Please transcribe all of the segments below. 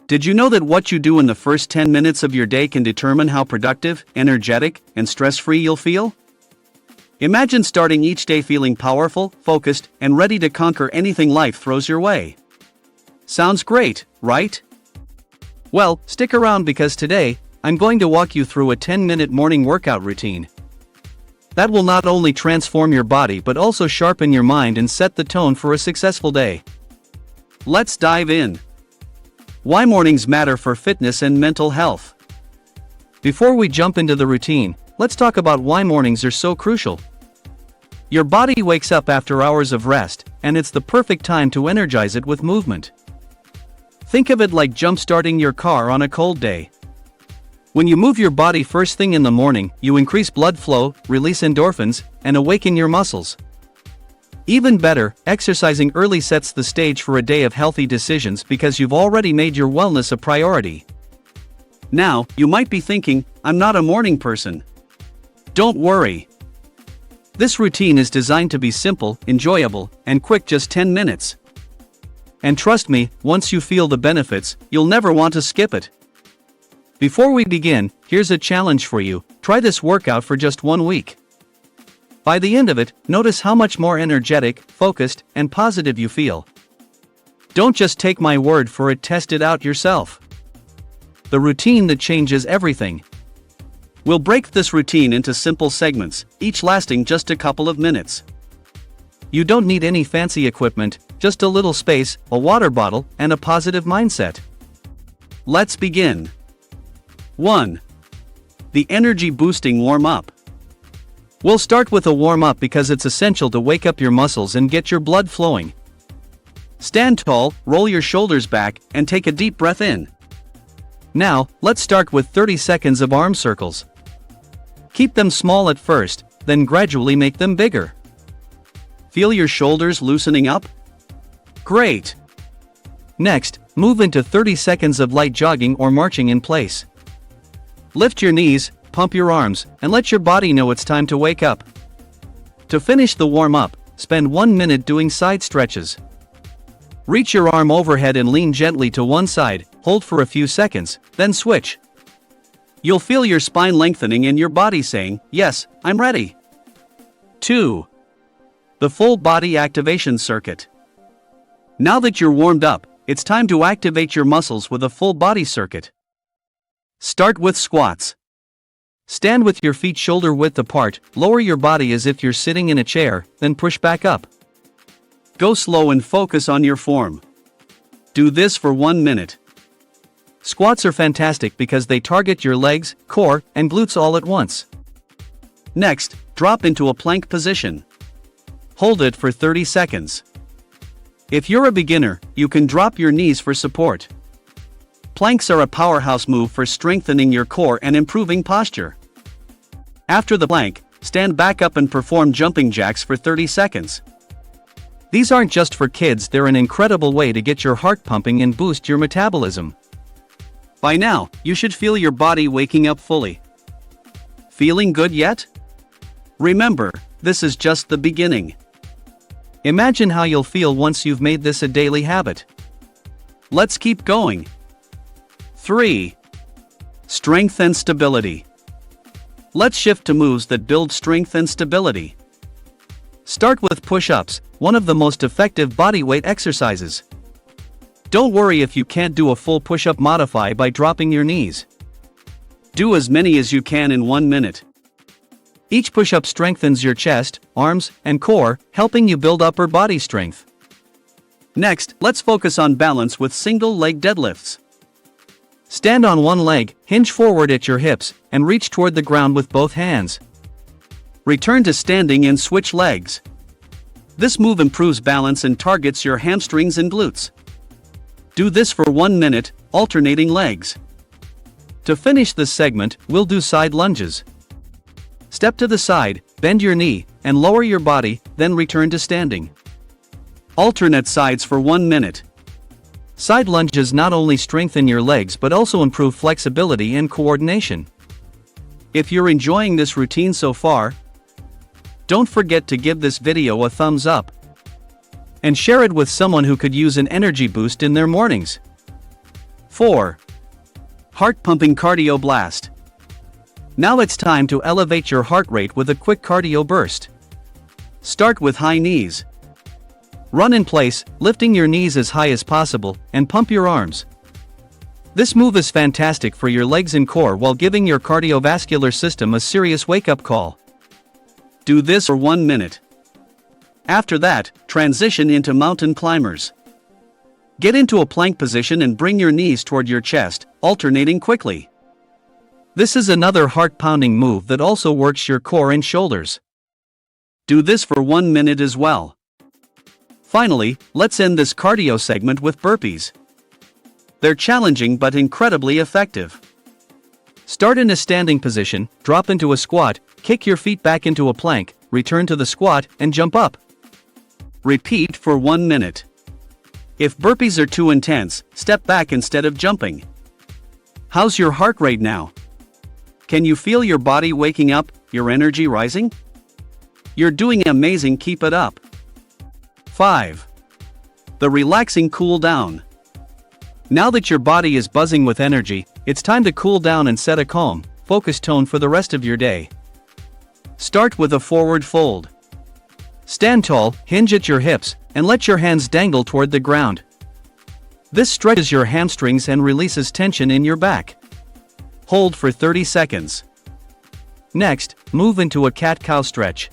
Did you know that what you do in the first 10 minutes of your day can determine how productive, energetic, and stress-free you'll feel? Imagine starting each day feeling powerful, focused, and ready to conquer anything life throws your way. Sounds great, right? Well, stick around because today, I'm going to walk you through a 10-minute morning workout routine that will not only transform your body but also sharpen your mind and set the tone for a successful day. Let's dive in. Why mornings matter for fitness and mental health. Before we jump into the routine, let's talk about why mornings are so crucial. Your body wakes up after hours of rest, and it's the perfect time to energize it with movement. Think of it like jump-starting your car on a cold day. When you move your body first thing in the morning, you increase blood flow, release endorphins, and awaken your muscles. Even better, exercising early sets the stage for a day of healthy decisions because you've already made your wellness a priority. Now, you might be thinking, I'm not a morning person. Don't worry. This routine is designed to be simple, enjoyable, and quick, just 10 minutes. And trust me, once you feel the benefits, you'll never want to skip it. Before we begin, here's a challenge for you. Try this workout for just 1 week. By the end of it, notice how much more energetic, focused, and positive you feel. Don't just take my word for it, test it out yourself. The routine that changes everything. We'll break this routine into simple segments, each lasting just a couple of minutes. You don't need any fancy equipment, just a little space, a water bottle, and a positive mindset. Let's begin. 1. The energy boosting warm-up. We'll start with a warm-up because it's essential to wake up your muscles and get your blood flowing. Stand tall, roll your shoulders back, and take a deep breath in. Now, let's start with 30 seconds of arm circles. Keep them small at first, then gradually make them bigger. Feel your shoulders loosening up? Great! Next, move into 30 seconds of light jogging or marching in place. Lift your knees, pump your arms, and let your body know it's time to wake up. To finish the warm-up, spend 1 minute doing side stretches. Reach your arm overhead and lean gently to one side, hold for a few seconds, then switch. You'll feel your spine lengthening and your body saying, "Yes, I'm ready." 2. The full body activation circuit. Now that you're warmed up, it's time to activate your muscles with a full body circuit. Start with squats. Stand with your feet shoulder width apart, lower your body as if you're sitting in a chair, then push back up. Go slow and focus on your form. Do this for 1 minute. Squats are fantastic because they target your legs, core, and glutes all at once. Next, drop into a plank position. Hold it for 30 seconds. If you're a beginner, you can drop your knees for support. Planks are a powerhouse move for strengthening your core and improving posture. After the plank, stand back up and perform jumping jacks for 30 seconds. These aren't just for kids, they're an incredible way to get your heart pumping and boost your metabolism. By now, you should feel your body waking up fully. Feeling good yet? Remember, this is just the beginning. Imagine how you'll feel once you've made this a daily habit. Let's keep going. 3. Strength and stability. Let's shift to moves that build strength and stability. Start with push-ups, one of the most effective bodyweight exercises. Don't worry if you can't do a full push-up, modify by dropping your knees. Do as many as you can in 1 minute. Each push-up strengthens your chest, arms, and core, helping you build upper body strength. Next, let's focus on balance with single-leg deadlifts. Stand on one leg, hinge forward at your hips, and reach toward the ground with both hands. Return to standing and switch legs. This move improves balance and targets your hamstrings and glutes. Do this for 1 minute, alternating legs. To finish this segment, we'll do side lunges. Step to the side, bend your knee, and lower your body, then return to standing. Alternate sides for 1 minute. Side lunges not only strengthen your legs but also improve flexibility and coordination. If you're enjoying this routine so far, don't forget to give this video a thumbs up and share it with someone who could use an energy boost in their mornings. 4. Heart pumping cardio blast. Now it's time to elevate your heart rate with a quick cardio burst. Start with high knees. Run in place, lifting your knees as high as possible, and pump your arms. This move is fantastic for your legs and core while giving your cardiovascular system a serious wake-up call. Do this for 1 minute. After that, transition into mountain climbers. Get into a plank position and bring your knees toward your chest, alternating quickly. This is another heart-pounding move that also works your core and shoulders. Do this for 1 minute as well. Finally, let's end this cardio segment with burpees. They're challenging but incredibly effective. Start in a standing position, drop into a squat, kick your feet back into a plank, return to the squat, and jump up. Repeat for 1 minute. If burpees are too intense, step back instead of jumping. How's your heart rate now? Can you feel your body waking up, your energy rising? You're doing amazing, keep it up. 5. The relaxing cool down. Now that your body is buzzing with energy, it's time to cool down and set a calm, focused tone for the rest of your day. Start with a forward fold. Stand tall, hinge at your hips, and let your hands dangle toward the ground. This stretches your hamstrings and releases tension in your back. Hold for 30 seconds. Next, move into a cat-cow stretch.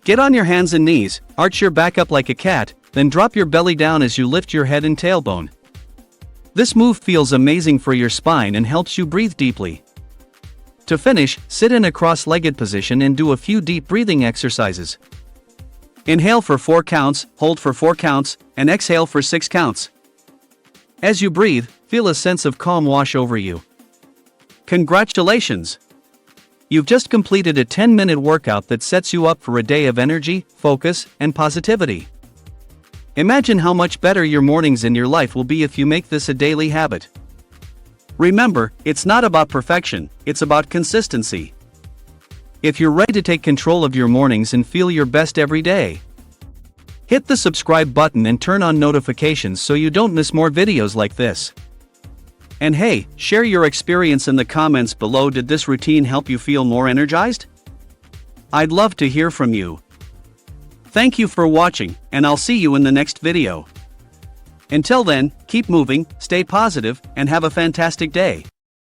Get on your hands and knees, arch your back up like a cat, then drop your belly down as you lift your head and tailbone. This move feels amazing for your spine and helps you breathe deeply. To finish, sit in a cross-legged position and do a few deep breathing exercises. Inhale for 4 counts, hold for 4 counts, and exhale for 6 counts. As you breathe, feel a sense of calm wash over you. Congratulations! You've just completed a 10-minute workout that sets you up for a day of energy, focus, and positivity. Imagine how much better your mornings and your life will be if you make this a daily habit. Remember, it's not about perfection, it's about consistency. If you're ready to take control of your mornings and feel your best every day, hit the subscribe button and turn on notifications so you don't miss more videos like this. And hey, share your experience in the comments below. Did this routine help you feel more energized? I'd love to hear from you. Thank you for watching, and I'll see you in the next video. Until then, keep moving, stay positive, and have a fantastic day.